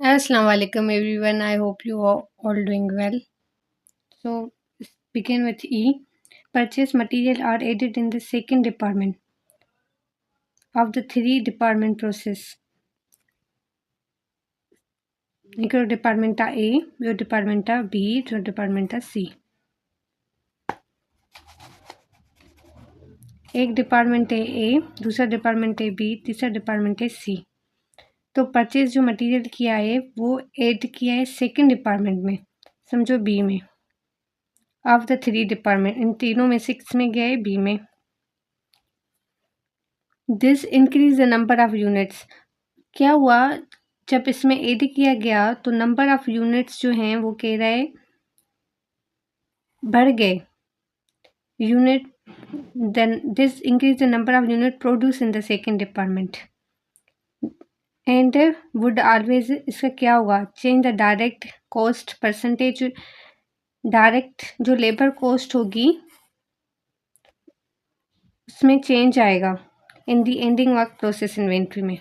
Assalamu alaikum everyone. I hope you are all doing well. So begin with E. Purchase material are added in the second department of the three department process. एक department था ए, जो department था B, जो department था सी. एक department है ए, दूसरा department है बी, तीसरा डिपार्टमेंट है सी. तो परचेज जो मटेरियल किया है वो ऐड किया है सेकंड डिपार्टमेंट में, समझो बी में, ऑफ द थ्री डिपार्टमेंट. इन तीनों में से किस में गया है? बी में. This increase the number of units. क्या हुआ जब इसमें ऐड किया गया तो नंबर ऑफ यूनिट्स जो हैं वो कह रहा है बढ़ गए. Unit then this increase the number of unit produce in the second department and would always. इसका क्या होगा? Change the direct cost percentage. Direct जो लेबर कॉस्ट होगी उसमें चेंज आएगा in the ending work process inventory में.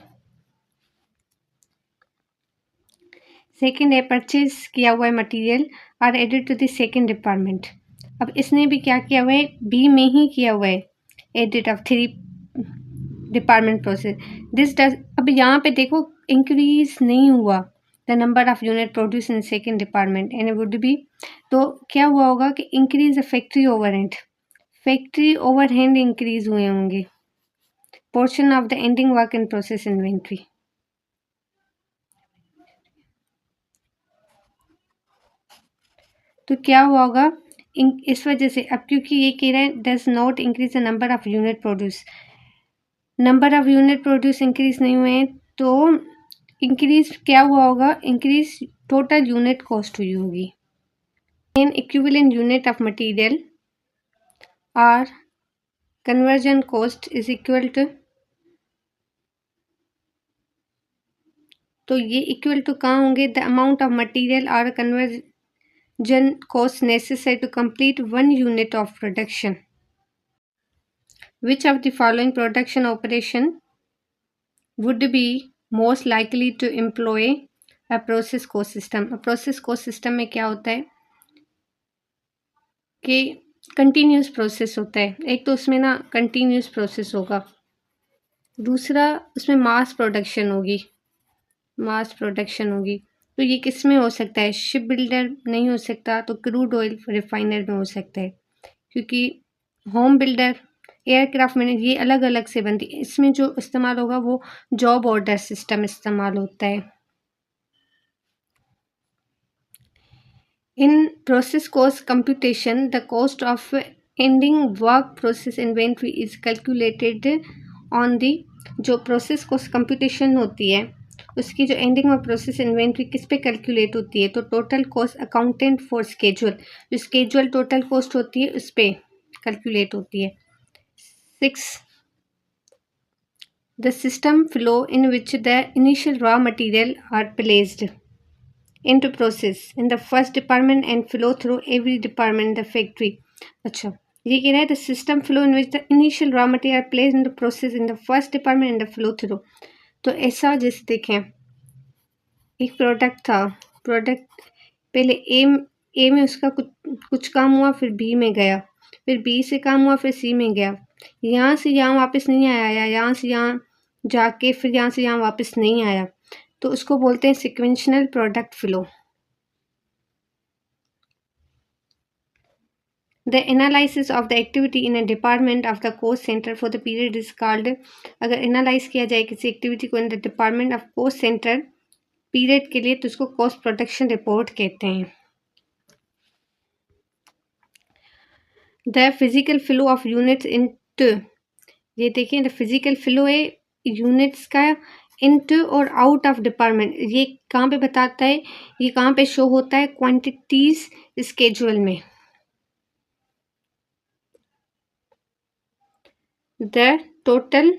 Second है purchase किया हुआ है material are added to the second department. अब इसने भी क्या किया हुआ है? बी में ही किया हुआ है, edit of three department process. This does. अब यहाँ पे देखो इंक्रीज नहीं हुआ the number of unit produce in second department and would be. तो क्या हुआ होगा कि increase the factory overhead. Factory overhead increase हुए होंगे. Portion of the ending work in process inventory. तो क्या हुआ होगा इस वजह से? अब क्योंकि ये कह रहा है does not increase the number of unit produce. Number of unit produce increase नहीं हुए हैं तो इंक्रीज क्या हुआ होगा? इंक्रीज टोटल यूनिट कॉस्ट हुई होगी. An equivalent unit of material or conversion cost is equal to. तो ये इक्वल टू कहाँ होंगे? The amount of material or conversion cost necessary to complete one unit of production. Which of the following production operation would be most likely to employ a process cost system? A process cost system में क्या होता है कि continuous process होता है. एक तो उसमें ना कंटिन्यूस प्रोसेस होगा, दूसरा उसमें मास प्रोडक्शन होगी. मास प्रोडक्शन होगी तो ये किस में हो सकता है? शिप बिल्डर नहीं हो सकता तो क्रूड ऑयल रिफाइनर में हो सकता है, क्योंकि होम बिल्डर एयरक्राफ्ट में ये अलग अलग से बनती है. इसमें जो इस्तेमाल होगा वो जॉब ऑर्डर सिस्टम इस्तेमाल होता है. In process cost computation the cost of ending work process inventory is calculated on the. जो प्रोसेस कॉस्ट कंप्यूटेशन होती है उसकी जो एंडिंग ऑफ प्रोसेस इन्वेंट्री किस पे कैलकुलेट होती है? तो total cost accountant for schedule. जो स्केजुअल टोटल कॉस्ट होती है उस पर कैलकुलेट होती है. 6. The system flow in which the initial raw material are placed into process in the first department and flow through every department in the factory. अच्छा, ये कह रहा है the system flow in which the initial raw material are placed into process in the first department and the flow through. तो ऐसा जैसे देखें एक प्रोडक्ट था, प्रोडक्ट पहले ए में उसका कुछ काम हुआ, फिर बी में गया, फिर बी से काम हुआ, फिर सी में गया, यहाँ से यहाँ वापस नहीं आया, या यहाँ से यहाँ जाके फिर यहाँ से यहाँ वापस नहीं आया, तो उसको बोलते हैं sequential product flow. The analysis of the activity in a department of the cost centre for the period is called. अगर एनालाइज किया जाए किसी एक्टिविटी को in the department of cost centre period के लिए तो उसको कॉस्ट प्रोडक्शन रिपोर्ट कहते हैं. The physical flow of units into. ये देखिए द फिजिकल फ्लो है यूनिट्स का इनटू और आउट ऑफ डिपार्टमेंट. ये कहाँ पे बताता है? ये कहाँ पे शो होता है? क्वांटिटीज स्केड्यूल में. The total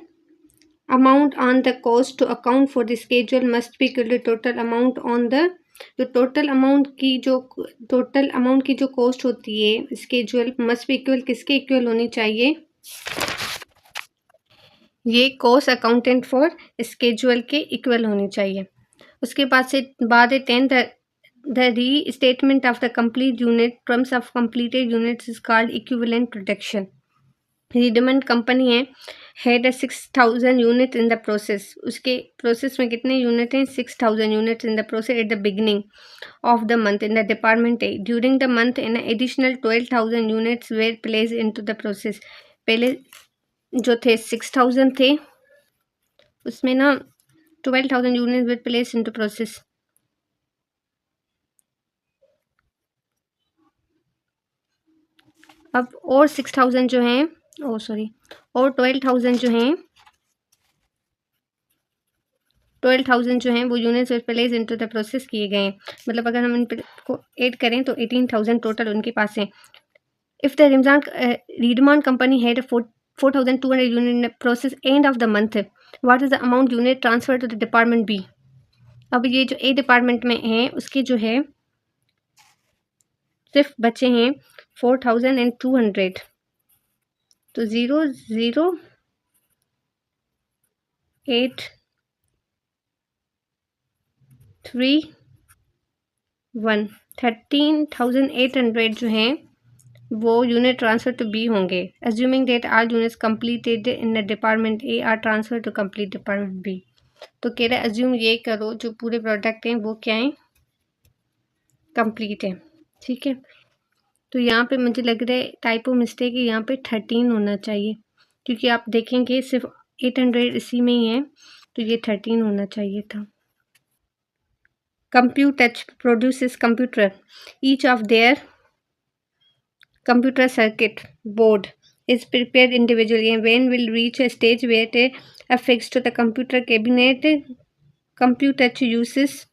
amount on the cost to account for the schedule must be equal to total amount on the. तो टोटल अमाउंट की जो कॉस्ट होती है स्केड्यूल मस्ट बी इक्वल. किसके इक्वल होनी चाहिए? ये कॉस्ट अकाउंटेंट फॉर स्केड्यूल के इक्वल होनी चाहिए. उसके बाद है 10 the restatement of the complete unit terms of completed units is called equivalent production. Redmond company है, had 6000 unit in the process, उसके प्रोसेस में कितने यूनिट हैं? 6000 unit in the process at the beginning of the month in the department A. During the month in additional 12000 units were place into the process. पहले जो थे 6000 थे, उसमें ना 12000 unit were place into process. अब और 6000 जो हैं, और 12000 जो हैं, 12000 जो हैं वो units place into the process किए गए हैं. मतलब अगर हम इनको ऐड करें तो 18000 टोटल उनके पास हैं. If the Redmond company had 4200 unit in process end of the month, what is the amount unit transfer to the department B. अब ये जो ए डिपार्टमेंट में है उसके जो है सिर्फ बचे हैं 4200. तो 13,800 जो हैं वो यूनिट ट्रांसफर टू बी होंगे. Assuming that all units completed in the department A are transfer to complete department B. तो कह रहे अज्यूम ये करो जो पूरे प्रोडक्ट हैं वो क्या हैं? कंप्लीट है. ठीक है, तो यहाँ पे मुझे लग रहा है टाइपो मिस्टेक है, यहाँ पे 13 होना चाहिए, क्योंकि आप देखेंगे सिर्फ 800 इसी में ही है, तो ये 13 होना चाहिए था. Computech produces computer. Each of their computer circuit board is prepared individually and when will reach a stage where they are fixed to the computer cabinet. Computech uses,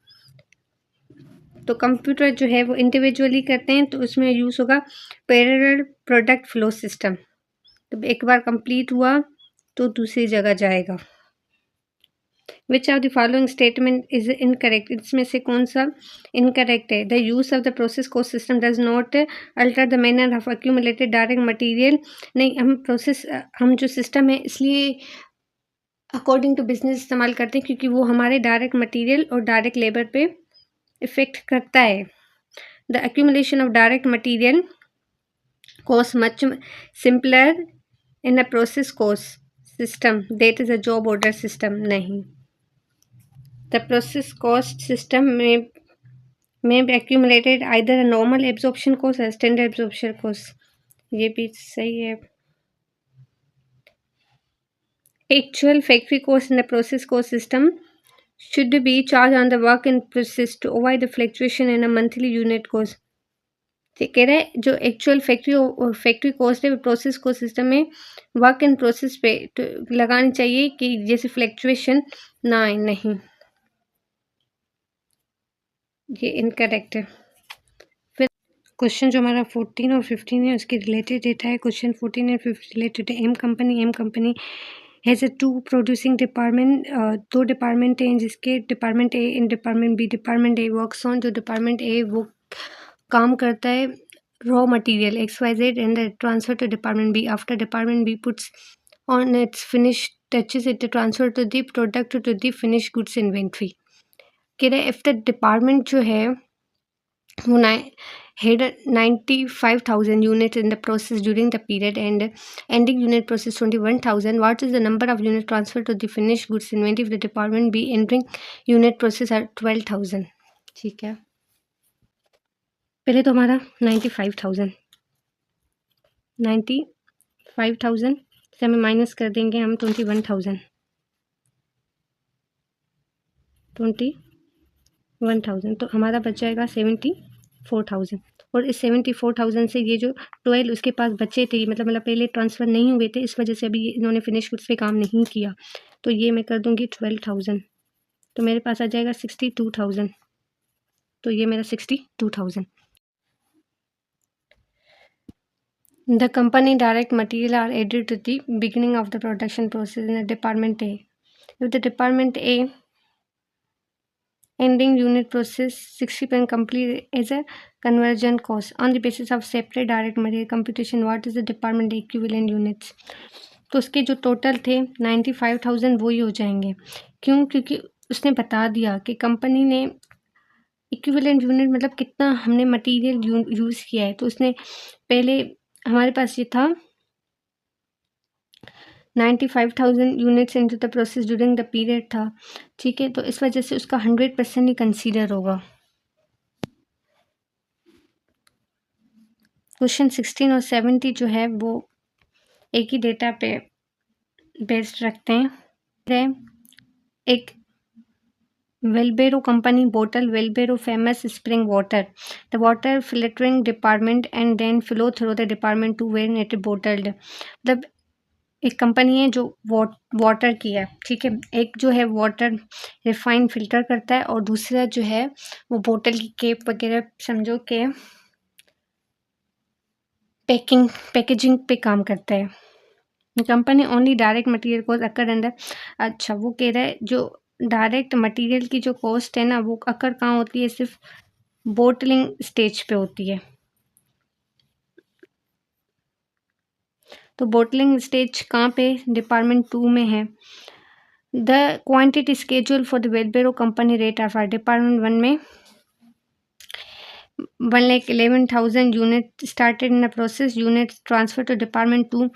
तो कंप्यूटर जो है वो इंडिविजुअली करते हैं, तो उसमें यूज़ होगा parallel product flow system. तो एक बार कंप्लीट हुआ तो दूसरी जगह जाएगा. Which of the following statement is incorrect. इसमें से कौन सा इनकरेक्ट है? The use of the process cost system does not alter the manner of accumulated direct material. नहीं, हम जो सिस्टम है इसलिए अकॉर्डिंग टू बिजनेस इस्तेमाल करते हैं क्योंकि वो हमारे डायरेक्ट मटेरियल और डायरेक्ट लेबर पे इफेक्ट करता है. The accumulation of direct material cost much simpler in a process cost system that is a job order system. नहीं, the process cost system may be accumulated either a normal absorption cost or standard absorption cost. ये भी सही है. Actual factory cost in the process cost system should be charged on the work in process to avoid the fluctuation in a monthly unit cost. कह रहा है जो actual factory cost है process cost system में work in process पे तो लगानी चाहिए कि जैसे फ्लैक्चुएशन ना आए. नहीं, ये इनकरेक्ट है. फिर क्वेश्चन जो हमारा 14 और 15 है उसके रिलेटेड डेटा है. क्वेश्चन 14 एंड 15 रिलेटेड है. M company has a 2 producing department. 2 department हैं जिसके department A in department B. Department A works on, जो डिपार्टमेंट ए वो काम करता है raw material XYZ and transfer to department B. After department B puts on its finish touches it transfer to the product to the finish goods inventory. कह रहे if the department जो है वो had 95,000 units in the process during the period and ending unit process 21,000. What is the number of unit transfer to the finished goods inventory if the department B entering unit process are 12,000. ठीक है, पहले तो हमारा 95,000 से हमें minus कर देंगे हम 21,000. तो हमारा बच जाएगा 74,000. और इस 74,000 से ये जो 12 उसके पास बचे थे, मतलब पहले ट्रांसफ़र नहीं हुए थे, इस वजह से अभी इन्होंने फिनिश गुड्स पे काम नहीं किया, तो ये मैं कर दूँगी 12,000. तो मेरे पास आ जाएगा 62,000. तो ये मेरा 62,000. The company direct material are added to the beginning of the production process in the department A. If the department A ending unit process 60% complete as a conversion cost on the basis of separate direct material computation, what is the department equivalent units? तो उसके जो total थे 95,000 वो ही हो जाएंगे. क्यों? क्योंकि उसने बता दिया कि कंपनी ने इक्विवेलेंट यूनिट मतलब कितना हमने मटेरियल यूज़ किया है। तो उसने पहले हमारे पास ये था 95,000 units into the process during the period था, ठीक है। तो इस वजह से उसका 100% ही कंसीडर होगा। क्वेश्चन 16 और 70 जो है वो एक ही डेटा पे बेस्ड रखते हैं। एक Velbero company bottle Velbero famous spring water. The water filtering department and then flow through the department to where it is bottled. मतलब एक कंपनी है जो वाटर की है, ठीक है। एक जो है वाटर रिफाइन फिल्टर करता है और दूसरा जो है वो बोतल की केप वगैरह समझो के पैकेजिंग पे काम करता है। Company only direct material cost occur under. अच्छा, वो कह रहा है जो डायरेक्ट मटेरियल की जो कॉस्ट है ना वो अकर कहाँ होती है, सिर्फ बोटलिंग स्टेज पे होती है। तो बोटलिंग स्टेज कहाँ पे, डिपार्टमेंट 2 में है। The quantity schedule for the Welbero company rate of department 1 में 1,11,000 unit started in the process, unit transfer to department 2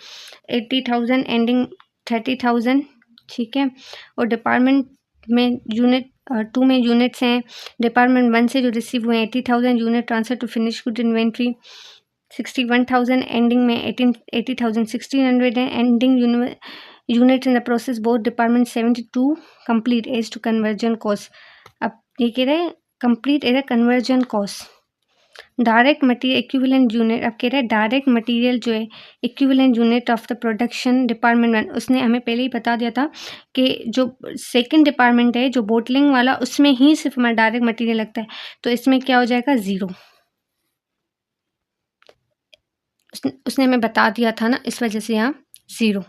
80,000 ending 30,000, ठीक है। और डिपार्टमेंट में यूनिट 2 में यूनिट्स हैं डिपार्टमेंट 1 से जो रिसीव हुए हैं 80,000 unit transfer to finish good inventory 61,000 ending में 80,000 1,600 है ending unit in the process both department 72 complete as to conversion cost. अब ये कह रहे हैं complete as a conversion cost. Direct material equivalent unit, अब कह रहे हैं डायरेक्ट मटेरियल जो है equivalent unit of the production department 1, उसने हमें पहले ही बता दिया था कि जो सेकंड डिपार्टमेंट है जो बोटलिंग वाला उसमें ही सिर्फ हमारा डायरेक्ट मटेरियल लगता है। तो इसमें क्या हो जाएगा 0। उसने हमें बता दिया था ना, इस वजह से यहाँ 0।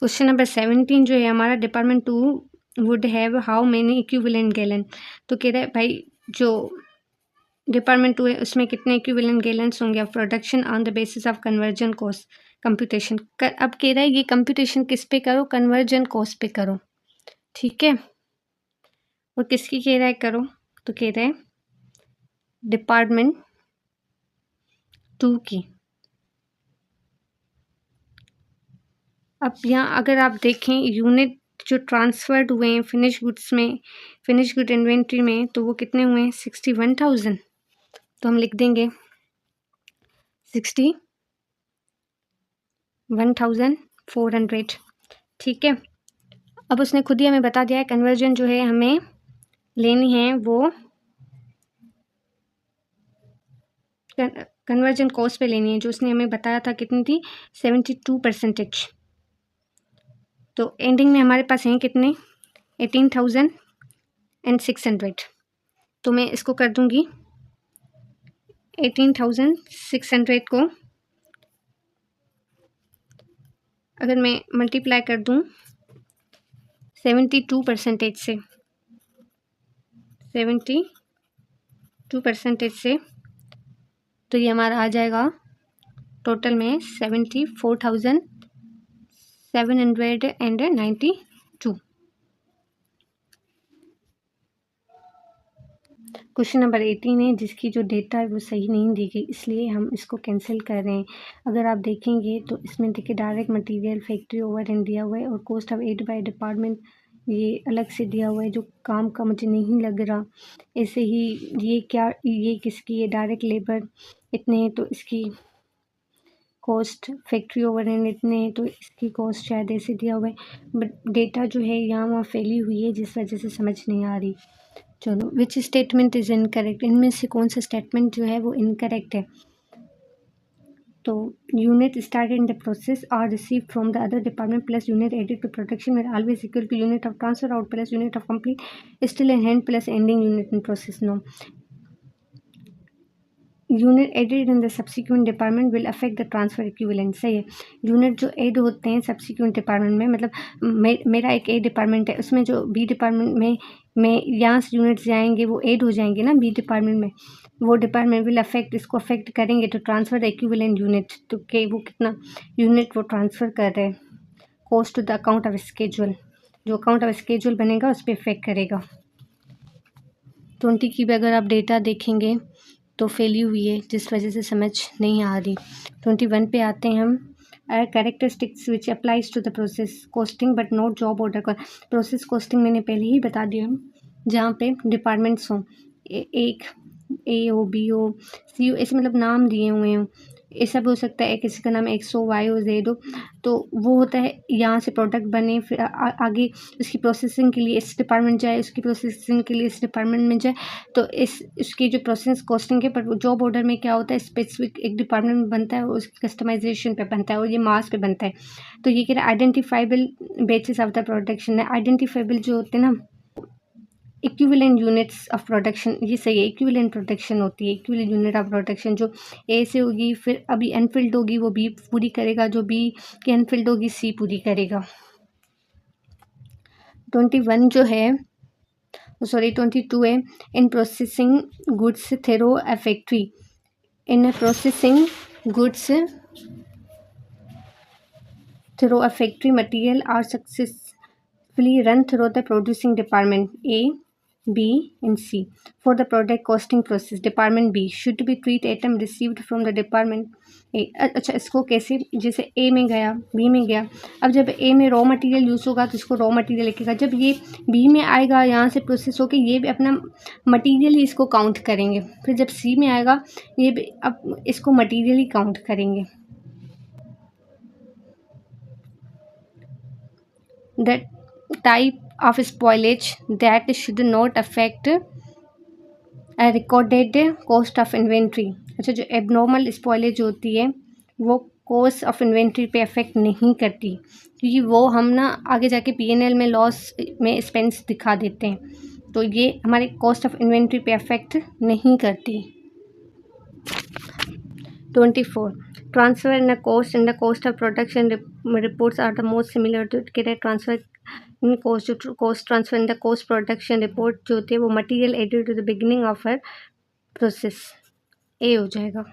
क्वेश्चन नंबर 17 जो है हमारा department 2 would have how many equivalent gallon. तो कह रहा है भाई जो डिपार्टमेंट 2 है उसमें कितने इक्विवेलेंट गैलन्स होंगे of production on the basis of conversion cost computation. अब कह रहा है ये कंप्यूटेशन किस पे करो, कन्वर्जन कॉस्ट पे करो, ठीक है। और किसकी कह रहा है करो, तो कह रहा है डिपार्टमेंट 2 की। अब यहाँ अगर आप देखें यूनिट जो ट्रांसफर्ड हुए हैं फिनिश गुड्स में, फिनिश गुड इन्वेंट्री में, तो वो कितने हुए हैं 61,000। तो हम लिख देंगे 61,400, ठीक है। अब उसने खुद ही हमें बता दिया है कन्वर्जन जो है हमें लेनी है वो कन्वर्जन कॉस्ट पे लेनी है, जो उसने हमें बताया था कितनी थी 72%। तो एंडिंग में हमारे पास हैं कितने 18,600। तो मैं इसको कर दूंगी 18,600 को अगर मैं मल्टीप्लाई कर दूं 72% से 72% से, तो ये हमारा आ जाएगा टोटल में 74,792। क्वेश्चन नंबर 18 है जिसकी जो डेटा है वो सही नहीं दी गई, इसलिए हम इसको कैंसिल कर रहे हैं। अगर आप देखेंगे तो इसमें देखिए डायरेक्ट मटेरियल फैक्ट्री ओवरहेड दिया हुआ है और cost of add by department ये अलग से दिया हुआ है जो काम का मुझे नहीं लग रहा। ऐसे ही ये क्या, ये किसकी है डायरेक्ट लेबर इतने हैं तो इसकी कॉस्ट, फैक्ट्री ओवरहेड इतने हैं तो इसकी कॉस्ट शायद ऐसे दिया हुआ है, बट डेटा जो है यहाँ वहाँ फैली हुई है जिस वजह से समझ नहीं आ रही। चलो, विच स्टेटमेंट इज़ इनकरेक्ट, इनमें से कौन सा स्टेटमेंट जो है वो इनकरेक्ट है। तो unit started in the process are receive from the other department plus unit added to production were always equal to unit of transfer out plus unit of complete still in hand plus ending unit in process. No, unit added in the subsequent department will affect the transfer equivalent. सही है, unit जो add होते हैं subsequent department में, मतलब मेरा एक A department है उसमें जो बी डिपार्टमेंट में यहाँ से यूनिट्स जाएंगे वो एड हो जाएंगे ना बी डिपार्टमेंट में, वो डिपार्टमेंट विल अफेक्ट, इसको अफेक्ट करेंगे तो ट्रांसफर द इक्विवेलेंट यूनिट, तो के वो कितना यूनिट वो ट्रांसफ़र कर रहे हैं cost to the account of schedule. जो अकाउंट ऑफ स्केड्यूल बनेगा उस पर इफेक्ट करेगा। 20 की भी अगर आप डेटा देखेंगे तो फेल्यू हुई है, जिस वजह से समझ नहीं आ रही। 21 पे आते हैं हम। Characteristics which applies to the process costing but not job order का। प्रोसेस कॉस्टिंग मैंने पहले ही बता दिया, जहाँ पे डिपार्टमेंट्स हों, एक ए हो, बी हो, सी हो, ऐसे मतलब नाम दिए हुए हों। ये सब हो सकता है, किसी का नाम एक्स हो, वाई हो, जेड हो, तो वो होता है यहाँ से प्रोडक्ट बने, फिर आगे उसकी प्रोसेसिंग के लिए इस डिपार्टमेंट जाए, उसकी प्रोसेसिंग के लिए इस डिपार्टमेंट में जाए, तो इसकी जो प्रोसेस कॉस्टिंग है, पर जॉब ऑर्डर में क्या होता है, स्पेसिफिक एक डिपार्टमेंट में बनता है और उसकी कस्टमाइजेशन पे बनता है और ये मास पे बनता है। तो ये कह रहा है identifiable basis of the production है। आइडेंटिफाइबल जो होते हैं ना, इक्विवेलेंट यूनिट्स ऑफ प्रोडक्शन, ये सही है, इक्विवेलेंट प्रोडक्शन होती है। इक्विवेलेंट यूनिट ऑफ प्रोडक्शन जो ए से होगी, फिर अभी अनफिल्ड होगी वो बी पूरी करेगा, जो बी की अनफिल्ड होगी सी पूरी करेगा। 21 जो है, सॉरी 22 है। In processing goods Thero a factory, in processing goods through a factory, material are successfully run through the producing department A, B and C. For the product costing process, department B should be treat item received from the department A. अच्छा, इसको कैसे, जैसे A में गया, B में गया, अब जब A में रॉ मटेरियल यूज़ होगा तो इसको रॉ मटेरियल लिखेगा, जब ये B में आएगा यहाँ से प्रोसेस होकर ये भी अपना मटेरियल ही इसको काउंट करेंगे, फिर जब C में आएगा ये भी अब इसको मटेरियल ही काउंट करेंगे। The type of spoilage that should not affect a recorded cost of inventory। अच्छा, जो एबनॉर्मल स्पॉयलेज होती है वो कॉस्ट ऑफ इन्वेंट्री पे अफेक्ट नहीं करती, क्योंकि वो हम ना आगे जाके पीएनएल में लॉस में एक्सपेंस दिखा देते हैं, तो ये हमारे कॉस्ट ऑफ इन्वेंट्री पे अफेक्ट नहीं करती। 24 transfer in the cost in the cost of production reports are the most similar to transfer in cost, जो cost transfer in the cost production report जो होती है वो material added to the beginning of हर process, ए हो जाएगा।